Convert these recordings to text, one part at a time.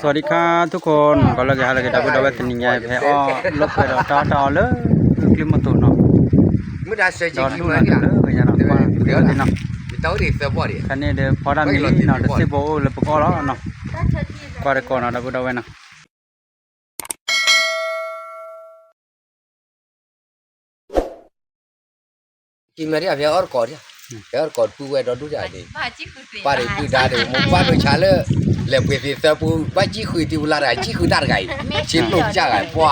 สวัสดีครับทุกคนก็เลยหาเลยดับดับเป็นยังไงแพ้อ้อลบไปแล้วต่อเลยคลิปมาตัวเนาะไม่ได้เสียจริง ดู เล นะ ยเนี่ย ก็ยังนะว่าเดี๋ยวเนาะ เต้าดิเสียบ่ดิ คันนี้เดี๋ยวพอได้มีเนาะเดี๋ยวสิบโอเลยปกแล้วเนาะก็ได้ก่อนนะดับดับเนาะกินมาเนี่ยเพื่ออร์กอร์เนี่ยเพื่ออร์กอร์ปูไว้รอดูได้ดิป้าดิปูได้ดิมุบ้านเราชาเลเลี้ยงเพื่อเสียปูบ้านจีคุยที่บุลาได้จีคุยได้ไงชิมลูกจ้าไงป้า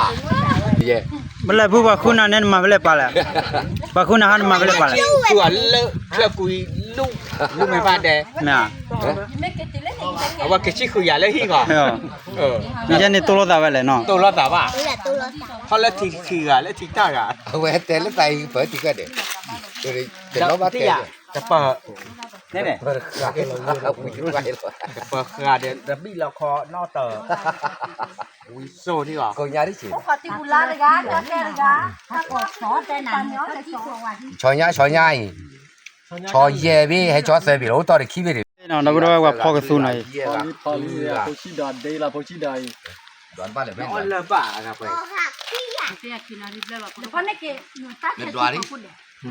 เย่ เมื่อไรผู้ว่าคุณนั่นเนี่ยมาเวลาปะละว่าคุณนั่นมาเวลาปะละ ตัวเลอะเคลือบกุยลูกไม่บ้านแดง เนี่ย เอาว่าเกชิคุยอย่าเลยที่ก่อนนี่จะนี่ตัวรถอะไรเลยเนาะ ตัวรอดแต่ว่าเขาเลิกทีคืออะเลิกทีตากอะ เอาไว้แต่ละใส่เปิดที่ก็เด็ดเดี๋ยวเดี๋ยวเราบ้าแต่ จะเปิดนี่เนี่ย เปิดขายเราคุยกันไปเลย เปิดขาเดี๋ยวดับบี้เราคอนอเตอร์วิโซ่ที่ก่อน ก็ยาดิสิ ชอยาชอยาชอยเย่บี้ให้ชอเสียบี้เราต่อได้ขี้ไปดิ เนาะดับดับว่าพอกระสุนหน่อย พอลีอะโพชิดาเดย์ละโพชิดา ดอนบ้านเลยแม่ อ๋อเลิกบ้าครับไป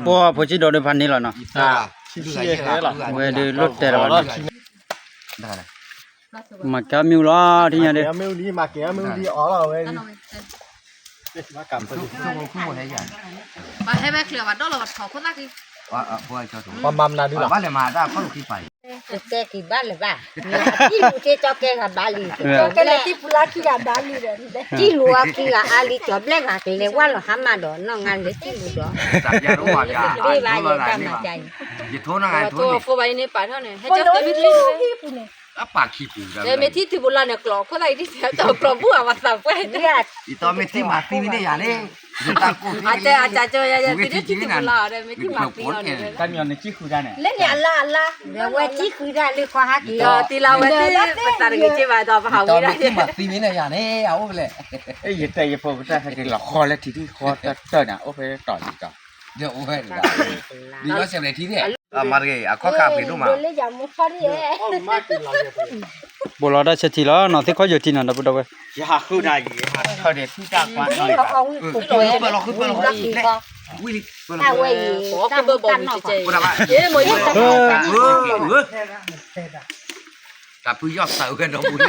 พอพอชิโดนพันนี้แล้วเนาะ ชิชิเฮ่ละ เว้ยเดี๋ยวรถแต่ละวัน ได้เลย มาแกมิวล้อที่เนี่ยเด้ เมื่อนี้มาเกี่ยเมื่อนี้อ๋อเราเว้ยมากำพอดี คู่ให้ใหญ่ มาให้แม่เคลียร์วัดดอกเราวัดเขาคนละที ว่าพวกไอ้เจ้าถุง ปมัมนาดูหรอ บ้านเลยมาได้เขาลูกที่ไป Ke ki bale ba. Ki lu ke cho ke ga bali. Ke le ti pula ki ga dali de. Ki lu a ki ga ali cho ble ga ke le wa lo ha ma do no ngan le ti lu do. สับยารู้ว่าจะ Bi ba ye ka ma chai. จะโทษนะไงโทษ ตัว นี่ โฟไว้ในป่าเท่านั้นให้เจ้าเตมิดลิน อ่ะปากขี้ปูกัน เดเมที่ที่บุลาเนี่ยกรอกคนไรที่เสียเจ้ากรอกบัวมาสับไว้ Ya อีตอนไม่ที่มาที่นี่อย่างนี้จะตากูที่ อาจจะเจอยังที่ที่บุลาเดเมที่มาปีเราเนี่ย กันยอนในชิคุได้เนี่ย เล่นเนี่ยละละ de wa chi ku da le kho ha ki. ตีเราไว้ที่ตาร์กิจมาต่อมาหา ตอ วิ น ได้ ไม่ที่มาที่นี่อย่างนี้เอาไปเลย เอ้ยแต่อย่าพอได้ให้เราคอและทีที่คอเตอร์เนี่ยโอเคต่อดีก่อน เดี๋ยวโอ้ยดีแล้วเสียเลยที่นี่อ่ะมาเลยอ่ะข้อกาไปดูมา Le ja mo kho ri e. บุรอได้เสียทีแล้วเนาะที่เขาอยู่ที่นั่นดับดับ อย่าคู่ได้ยี่เขาเด็กคู่จากวันหน่อย Ko ko ku to e. ไปรอขึ้นไปรอ Ki ko. วิ่งไปร Ta อ we yi. ขอคือเบอร์บอลเฉย กูทำไม ๆเอ๊ะมวย กับผู้ยอดเสากันน้องบุญ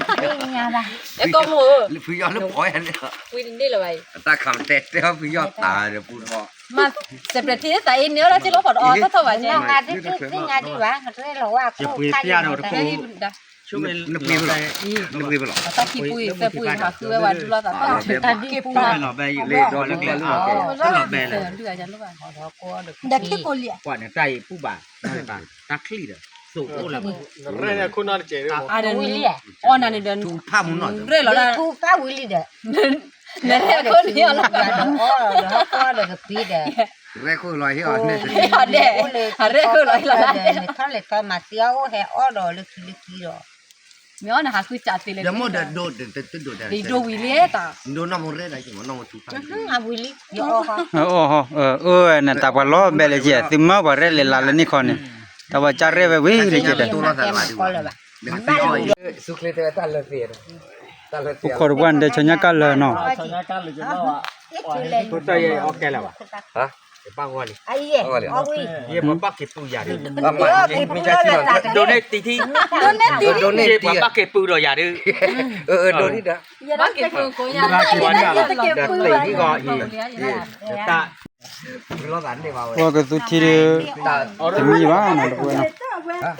Nya ba. เอ๊ะก็มัว ผู้ยอดลูกพ่อยอันนี้ วินนี่เลย ตาคำเตะเจ้าผู้ยอดตาเดี๋ยวพูดว่า มาเสพที่แต่อินเนื้อแล้วที่เราปอดออถ้าเท่าไหร่เนี่ย No nga di ba. Ka lo wa ko. Ka ya no แต่ที่ดั ช่วงนี้ นึกไม่หรอนึกไม่หรอ ตาขี้ปุยแต่ปุยค่ะคือว่าดูแลแต่ตาขี้ปุย หล่อแบยเล่ดอนเล็กๆหล่อแบเลย เดือดจังลูกอ่ะ Da ki ko li. กว่าเนี่ยใจผู้บ่าตักคลีเด้อสูโอ้ละเรื่องเนี่ยคุณนอนเจ๋อ อ่ะเดินอ๋อนั่นเดิน ดูภาพมุนหน่อย เรื่อยแล้วนะ Tu pa wi li de. เนี่ยคนนี้เราก็ Oh, ko da ga pi de. แรกคุยลอยที่อ่อนเนี่ย อ่ะเด้อ่ะเรื่อยคืออะไรล่ะ Ka le ka ma ti o he o do le ki do. มีอ๋อนะหาคือจัดตีเลย เดี๋ยวโมเดลโดดเด็ดโดดเด็ด ดีดูวิเลียตา โดนน้ำมันเรื่อยได้จังหวะน้ำมันถูก A wi li yo ha. โอ้โหนั่นตาบอลล้อเบลเจียติมาบอเรเลลาลนี่คนเนี่ยแต่ว่าจาร์เรเววิริเจเด ตัวเราแต่ละดีกว่าเดี๋ยวตีอ้อยสุขเลยแต่ตาละเสียตาละเสีย คนวันเดชญากาลเนาะ ชนะกันเลยจะว่าตัวใจโอเคแล้ววะฮะปังวันนี้ Ai ye. O wi. เยี่ยมปักเก็บปูอย่าดื้อ มีใจที่เรา โดนในตีที่ โดนเนี่ย เยี่ยมปักเก็บปูเราอย่าดื้อ โดนนี่นะ บ้านเก็บปืนกูยัง เวลากี่วันเนี่ยเดี๋ยวตีที่ก่อนอีกตา เรากันเดี๋ยวเอา ว่าก็สุดที่จะมีบ้างนะทุกคน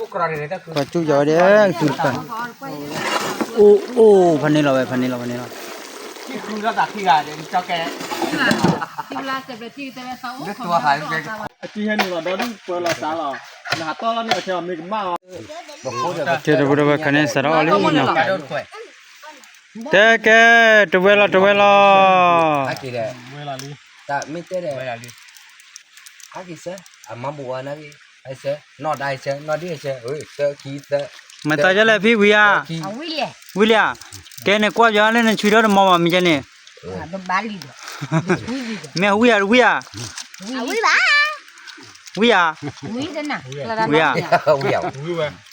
อุกรณีนี่ก็คือ ก็จุจอเด้สุดกันโอ้พันนี้เราไปพันนี้เรา ที่คุณก็ตัดที่กันเจ้าแก ที่เวลาเสพที่แต่เช้า เลือดตัวหายไป ที่เห็นเราโดนเปิดเราสาเราหน้าต้อนเนี่ยเชื่อมีกันมาก เจอบุรุษคันนี้สระอะไรเนาะ โดนข่อย แต่แกตัวเวลา อากิเด เวลานี้ ตาไม่เตะเดอากิเซอามาบัวนะพี่ไอ้เซนอดไอ้เซนอดดิเซเฮ้ยเซคีเซ มาตาจะเลยพี่วิยา A wi le. วิลยาแกเนี่ยกว่าจะเล่นช่วยเราหมอมีจะเนี่ย Do bali do. แม่วิยา A wi ba. we are ဝီးတဲ့နာ we are ဝေးရ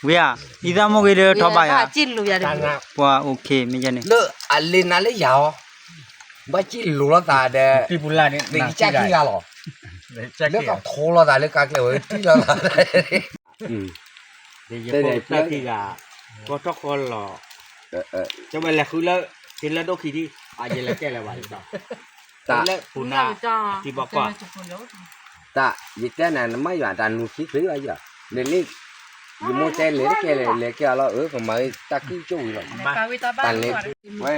we are either mo ge de top ba ya ကြည့်လို့ရတယ် wa okay me jane လေအလင်းနာလေရောဘာကြည့်လို့တာတဲ့ တိပူလာနေ ဒီချက်ကြီးရလောလေကထိုးလာတာလေကကလေဝတီလာတာ ဒီရပေါ်တက်တီကဘောတော့ခေါ်လောကျမလည်းခုလာဒီလက်တော့ခီဒီအကြလည်းကဲလည်းပါလိမ့်တော့ တာ လက်ပူနာဒီဘကွာ တာရတဲ့နာမရတာနုခိခွေးရရလေလေဒီမိုတဲလေကဲလေကဲလောကမတကူကျိုးလော ပါဝီတာပါ တန်လေဝဲ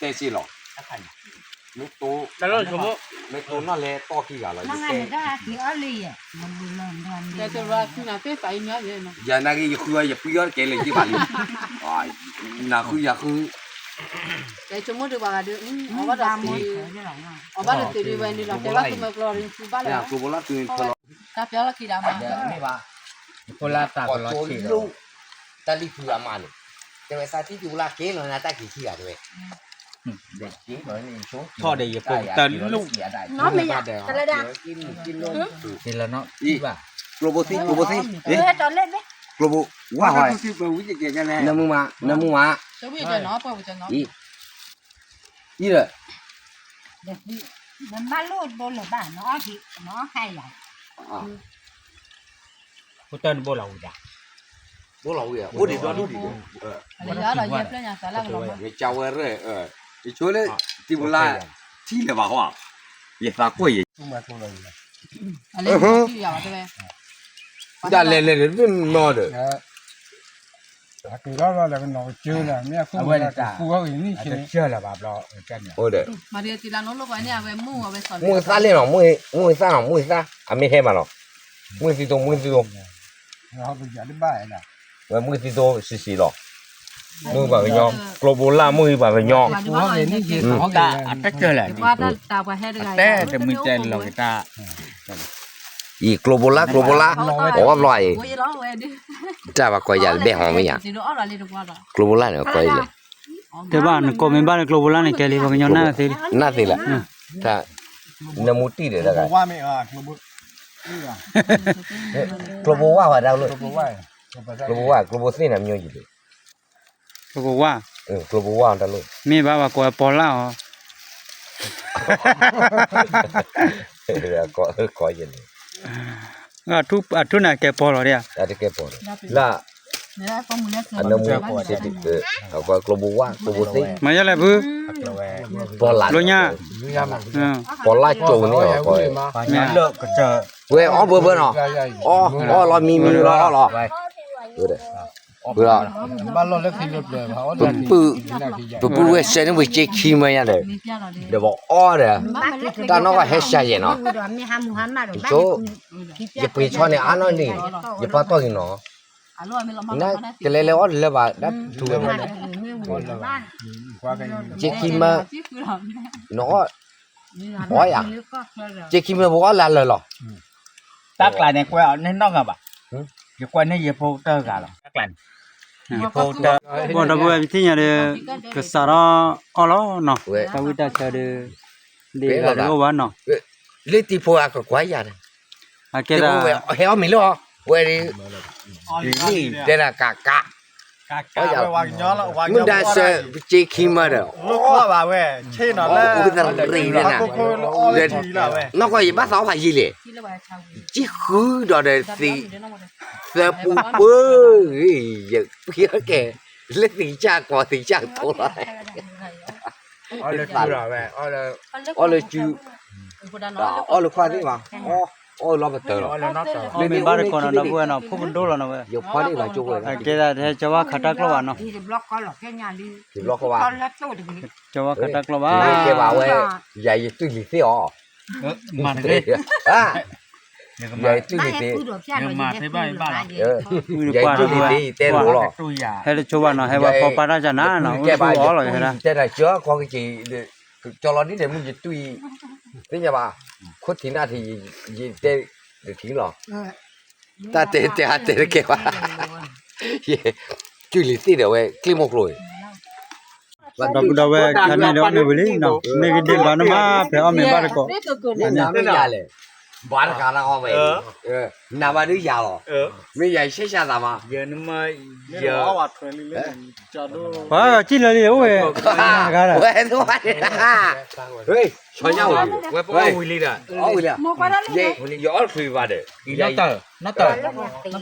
တဲစီလောမတိုး တော့ကမို့ မတိုးနော်လေတော့ကြီးရလော မငါလည်းဒါဒီအလေးရမလူလုံးတော့ တဲ့တော့ကနာတဲ့တိုင်များရဲ့နော် ရနာကြီးခွေးရပြီးရကဲလေကြည့်ပါလိအာနာခွေးရခွေး တဲ့ချမို့တော့ပါတော့အဘဒါမို့အဘဒါတေရီဝဲနေတော့တဲ့ကမကလော်ရင်စပါ လေ လား ကိုဘလာတွင်ဖလော ကပြောလာခိတာမှာ နေပါ ကိုလာတာကလောချီတော့ တလီဖူအမလို့တဲ့စာတိပြူလာကဲလောနာတက်ကြီးရတယ်တဲ့ကြီးတော့နေချုံး ထော်တယ်ရပုံတန်လုံး နော်မရတရဒါ กินလို့ ဒီလနော်ဒီပါ กลบสิกลบสิ เอ๊ะตอนเล่นไหม กลบว่าหอย ဒီပဝိကြကြလဲ นำมา ဆိုပြီးတော့နော်ပေါ့ကျွန်တော် อีเลย เดี๋ยวมันมาโลดโดนหรือเปล่าเนาะที่เนาะให้หลาย ကိုတန်ဘောလာဦးကြ บ่ล่ะเว้ยบ่ดิตัวดูดิ လေရတော့ရေပြညာစားလာကတော့ เว้ยจาวเร่อีชัวเลยติบุลาที่เลยบ่ฮะเยซาก้วย အလေးကြည့်ရပါတယ် ดาเลยๆนอเด้อ တူတော့လည်းတော့ကျိုးလာမြတ်ခုကကူဟောင်းနေချင်း เชื่อละบ่တော့ကြက်နေ โอ้เด้อ မာရီတီလာနော်လို့ပဲနေရပဲမှုပဲဆော် มวยซาเล่เนาะมวยซาเนาะมวยซาอะไม่ให้มาเนาะมวยสิโต ဟောပြကြတယ်ပါလား เว้ยมวยสิโตสิๆเนาะมือบ่าไปยองกลบลามือบ่าไปยอง ကူဟောင်းနေချင်းဟော တာအတက်ကျလာဒီ ဘာတာကွာဟဲ့တက တဲ့တမီတဲလောကတာ อีกลบลาบอกว่าลอย ကိုရတော့ဝဲဒီ จ้าว่าก้อยยาเบ้หอมมั้ย ဒီတော့အော်လာလေးတော့ကွာတော့ กลบลาเนี่ยก้อยเลย te ba no ko me ba no global ne ke le ba nyo na se น่าสิล่ะถ้าน้ำมูติเด้อก็ ว่าไม่กลบนี่อ่ะ กลบว่าดาวเลย กลบว่าก ลบสิน่ะမျိုးကြီးလေ ko wa กลบว่าดาวเลย me ba ba ko po la ho ก้อยเลย atu na ke po lo dia ဒါတကယ်ပေါ်လာ နေပုံမနဲ့ အနမစစ်တိကกลบว่ากลบสิ ma ya le bu လောဝဲ ပေါ်လာ lo nya ပေါ်လာကြုံနေရောก้อย ညာလောကချ เว้ยอ๋อเบิ่เนาะอ๋อรอมีรอดูเด้อเบิ่ ဘာလို့လဲခိလို့လဲဟောတယ် ปูเว้ยเซนเว้ยเจคีมาย่าเด้อ နေပြတော့လေ เดี๋ยวบอกอ๋อเด้อตาน้องก็เฮ็ดซะเนาะ กูดอมีฮามูฮัมมัด โจอย่าไปชอเนี่ยอ่านนี่อย่าปาต่อกินเนาะ အလောမလောမ นะเกเลอ๋อเลบาดับถูกมั้ย ကွာကဲ เจคีมา ကြည့်ကြတော့ เนาะเจคีมาบอกลาเลยเหรอ ตักลายในกว่าในนอกอ่ะบ่อย่ากว่าในเยโพเตอร์กันหรอตักลายเยโพเตอร์ bo da bu ti nya de ke sa ra o lo no เว้ย ta wi ta cha de la ro wa no เลติโพอะก็กว่าย่าเด้ a เก ke เว้ da ยเฮ้ยมี咯เว้ยนี่เดน่ะกะ ကကဝါညောလာဝါညော มึงได้เซเจคีมาเด้อ လို့ခေါ်ပါဝဲချင်းတော့လဲ ဥပဒရီနဲ့နာ ကိုအော်လေဒီလာဝဲ นอกก็อย่าบ้าสาวพายีเลย ကြည့်လိုက်ပါချောင်းကြီး จิคือดอเดสิ ဒီတော့ เซปูเปอย่าเพี้ยแกเล่นสีจ้ากว่าสีจ้าโตละ အော်လေကျူလာဝဲအော်လေ อ๋อเลยจู ဘုရားနော် อ๋อเลยควานี่มาอ๋อรอบ่เตอ အော်လေနောက်တော့ me ba ko no da bu no phu do lo no we อยู่ควานี่มาจูเว้ย a ke da de cha wa khata klo wa no ဒီဘလော့ကောလော့ခဲညာလီ สิล็อกว่า ကောလက်တော့ဒီ cha wa khata klo ba แกว่าเว้ยใหญ่ตุ้ยลิซี่อ๋อ มาเลย อ่ะ เดี๋ยว ใหญ่ มา ตุ้ยลิซี่ ကူတော့ပြတော့ เออใหญ่ตุ้ยลิซี่เต้รู้หรอ ตู้ยา he le cho wa no he wa po pa ra cha na no แกบ่า o lo he da แต่ได้เจอของกี่จอลนี่เดี๋ยวมึงจะตุ้ยนี่จะบ่าคุดทีหน้าที่ยีเต้เดี๋ยวทิ้งหรอตาเต้แกว่าตุ้ยลิซี่เดี๋ยวเว้ยคลิมอกเลย da bu da we kan ne do ne bu li no ne ge de ba no ma phe o me ba ko อันนี้ไม่ยาเลย บ้านกาลาเอาไปน้ำมันดูยาวไม่ใหญ่เชี่ยชาดามา giờ nó mà เยอะ giờ วัดเลยเลยจอดู ว้าจิเลยโอ้ยก็ได้ เฮ้ยทุกคนเฮ้ยชอยเงา quay bao ui đi đã เอาเลย โมกไปแล้วเลย เย่ย้อนคุยว่าเด้อ nó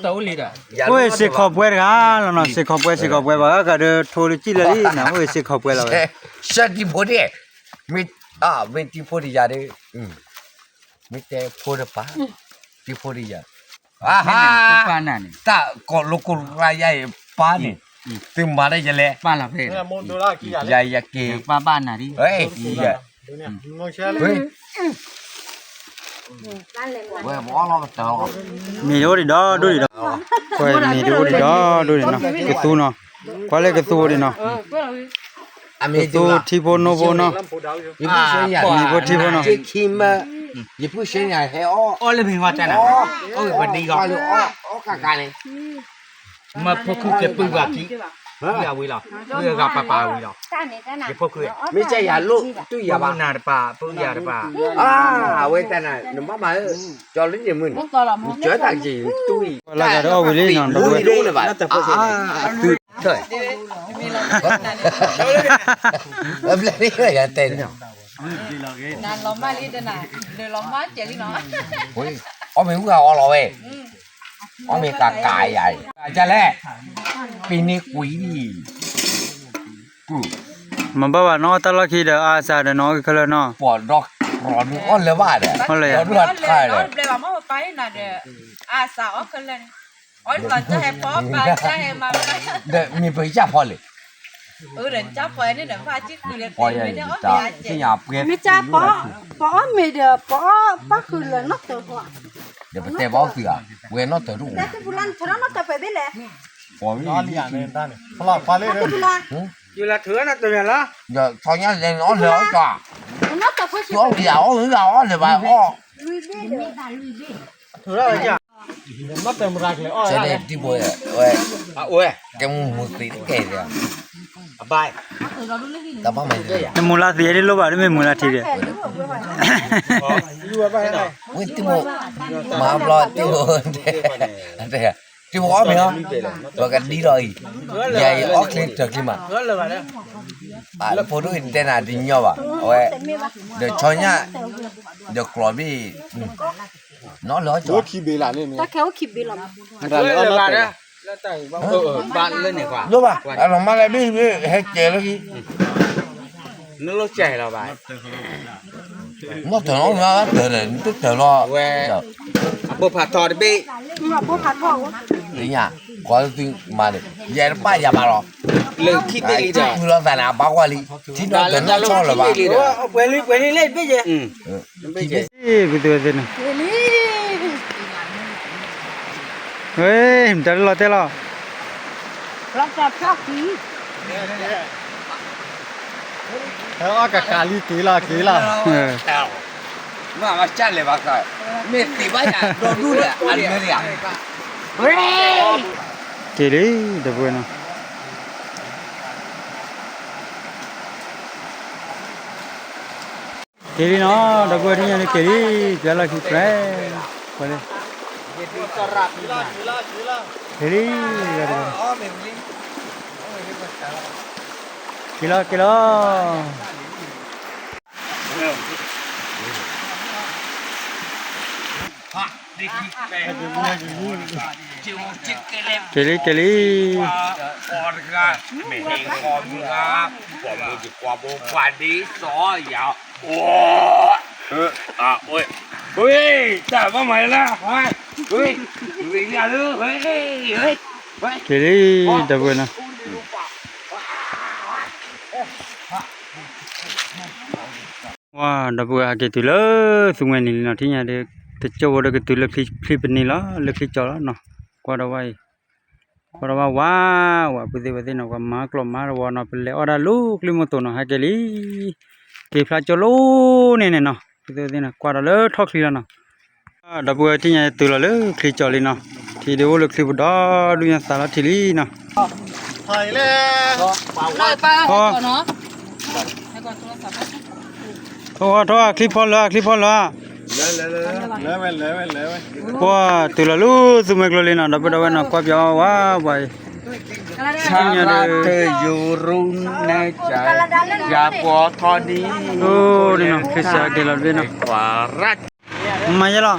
tờ ui đi đã โอ้ยสิขอบเวรกันแล้วเนาะสิขอบเวบ่ก็เด้อโทรจิเลยนะโอ้ยสิขอบเวรแล้ว ชัดที่พอดีมีมีที่พอดียาเด้มีแต่พอดีป่ะที่พอดียาฮ่า pan này ตาก็ลูกรายใหญ่ป้านี่ตึมมาได้จะเลย pan là phê เนี่ยมนดูล่ากี่อย่าง ใหญ่ยาเก pan này đi เฮ้ย ดูเนี่ยมองเชื่อเลย เฮ้ย บ้านเลยว่า เว้ยบ่เราตลอด มีดูดิดอดูดิดอโอ้ยมีดูดิดอดูดิเนาะกระตูเนาะควาเลยกระตูดิเนาะ อเม กระ ริ ตู กา ทีโบโนโบเนาะ ญี่ปุ่นเชียงใหญ่ มีบ่ที่บ่เนาะ เจ๊คิมญี่ปุ่นเชียงใหญ่ให้อ้อ ô lên hình hoa chân à ô vẫn đi ก็ gọi เลยอ้อกากาเลย mà phố khu cái bưng vào kí bây giờ vui lắm bây giờ gặp bà vui lắm ต้านนี่ต้านน่ะ cái phố khu ไม่ใช่อย่าลูกตุ้ยอย่า bà บ้า nào bà bây giờ bà เว้ยแต่น่ะหนูมาจอลิ้นมึน โมกต่อละโม เจอตาจีตุ้ย แล้วก็เอาไปเลยเนาะ ตุ้ยเลยบ่ตุ้ยเถอะแล้วนี่ก็อย่าเต้น นานล้อมมาลีเดน่ะเดี๋ยวล้อมมาเจลี่เนาะ โอ้ยอ้อไม่รู้ว่าอ้อรอเว้ยอ้อไม่กากายใหญ่จะแล่ปีนี้กุยดีกู มันบอกว่าเนาะตลอดคิดอาซาเนาะคือเนาะ ปอดดอกร้อนอ้อนเลยว่าเด้อร้อนรัดค่ายเลย เดี๋ยวมาไปน่ะเดี๋ยวสาวกันเลยอ๋อหล่อนจะให้ป๊อปไปจะให้มา เด้อมีไปจับพอเลย เดี๋ยวจับไปนี่เดี๋ยวพาจิ๊กคือเรียน พอใหญ่จ้าที่หยาบเงี้ย ไม่จ้าป๊อไม่เดี๋ยวป๊อคือเลยนักเตะหัว เดี๋ยวไปเตะบอลเสือเว้ยนอเตะลูก แต่ที่บุรันเธอนักเตะไปได้เลย พอมี นอนอย่างนี้ด้านนี่พลาดพลาดเลยเลย บุรัน อยู่ละถือนะตัวเนี่ยละ เดี๋ยวทอยเล่นอ้อนเลยจ้า นักเตะผู้ชาย ตัวเดียวหรือเราอ้อนเลยว่าอ้อ ลุยเบ้เด้อบ้านลุยเบ้ ถืออะไรจ้ะนับเต็มรักเลยอ้อ เสด็จที่บัวเว้ย à ui แกมึงมือตีแกเลย à bài แต่บ้าไม่เลย มูลาเสียดิโลบาไม่มูลาทีเดียว อยู่ไปไหน เว้ยที่บัวมาปลอดที่บัวเด้อที่บัวอ้อไม่เหรอตัวกันดีเลยใหญ่ออกคลิปเถอะคลิปมา rất là vậy đấy แล้วพอดูอินเทอร์เน็ตดิ้งเนาะเว้ยเดี๋ยวชอยเนี่ยเดี๋ยวกรอบบี้น้องเหลือ โอ้ จ้ะ ขี้เบลาเนี่ย ถ้าเขาขีบบีหรอ rất là vậy đấy bạn lên này quả รู้ป่ะเรามาเลยบี้ให้เจแล้วกี่ nó lốt chảy là bài น้องเถอะน้องนะเถอะเลยตึ๊ดเถอะรอ bộ phạt thò đi bị มาพวกผัดพ่อ นี่อ่ะขอตึงมาเลยยันป้ายอย่ามาหรอ lử khi ไอ้ bị ที่ rồi คือเราแต่หน้าบ้าวลีที่น้องเถอะน้องชอบเลยป่ะ quên đi lên bây giờ ừ กูตัวเดียวนะเฮ้ยมันจะรอเท่า รับจับชอบผี แล้วอากาศกาลีกีฬา มาจัดเลยป่ะก็ไม่ตีบ้าอย่าโดนดูเลยอันนี้เนี่ย เกลี่เดี๋ยวนะเกลี่เนาะเดี๋ยวนี่ยังเกลี่เจ้าละคิดแปรไปเลยเกลี่กิโลกิโล เกลี่เกลี่ còn ra mẹ còn ra còn một chỉ qua bộ phản đi xó dạo ôi ôi chả có mày là ôi ôi nhà nữa ôi ôi เกลี่เดี๋ยวนะว้าเดี๋ยวอาเกตุลสุงเงินนี่เนาะที่เนี่ยเด็กจะโจวเด็กตุลคลิปนี่ละเล็กคลิปจอละเนาะกว่าเราไว้กว่าเราว้าวว่าปุติเนาะว่ามาคลอมาว่าเนาะเป็นเลยออดาลูกลิมตัวเนาะฮะเกลี่เก็บพลาโจโลเนี่ยเนาะปุติเนาะกว่าเราเลยทอกคลิปละเนาะเดี๋ยวที่เนี่ยตุลเลยคลิปจอลีเนาะที่เดี๋ยวเล็กคลิปดอดูเนี่ยสารทีลีเนาะ ถ่ายแล้ว เลยป้าให้ก่อนเนาะให้ก่อนโทรศัพท์ โทษคลิปพอแล้วคลิปพอแล้ว Wah, tu lalu semua keluar na dapat dapat nak kuat jauh wah, boy. Terjurun naik Japo tadi. Oh, ni nak kisah keluar ni nak. Warat. Macam lah.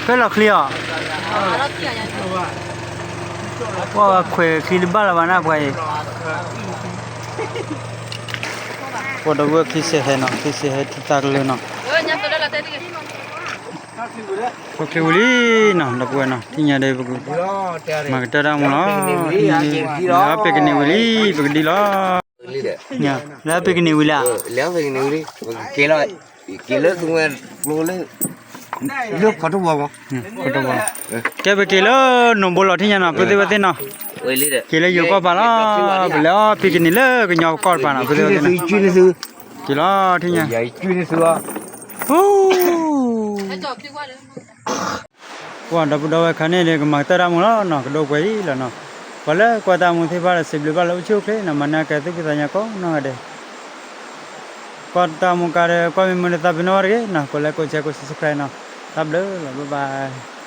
Kalau clear. Wah, kue clear bala mana boy. Wah, dah buat kisah hai nak, kisah hai kita keluar nak. Okey uli nah dah buat nah tinya deh bagus. Mak kita dah mula. Ya pek ni uli pek di lah. Ya, lah pek ni uli. Léo về cái đi kia lớp tung lên lô lên nước có đúng không Kau tahu. Kau pek kilo nombor lah tinya nah putih putih nah. ơi lý đấy Kilo juga pala, bela pek ni lah kenyau kau pala putih putih nah. chuyên sư Kilo tinya. vậy chuyên sư Oh. Wah, dah dah khane le mak tera mula nah kedua koi lah nah. Kalau kau tahu mungkin pada sebelum pada ucap le, nama mana kata kita tanya kau nah ada. Kau tahu mungkin kau memang tak benar ke? Nah, kalau kau cakap subscribe nah, tab le, bye bye.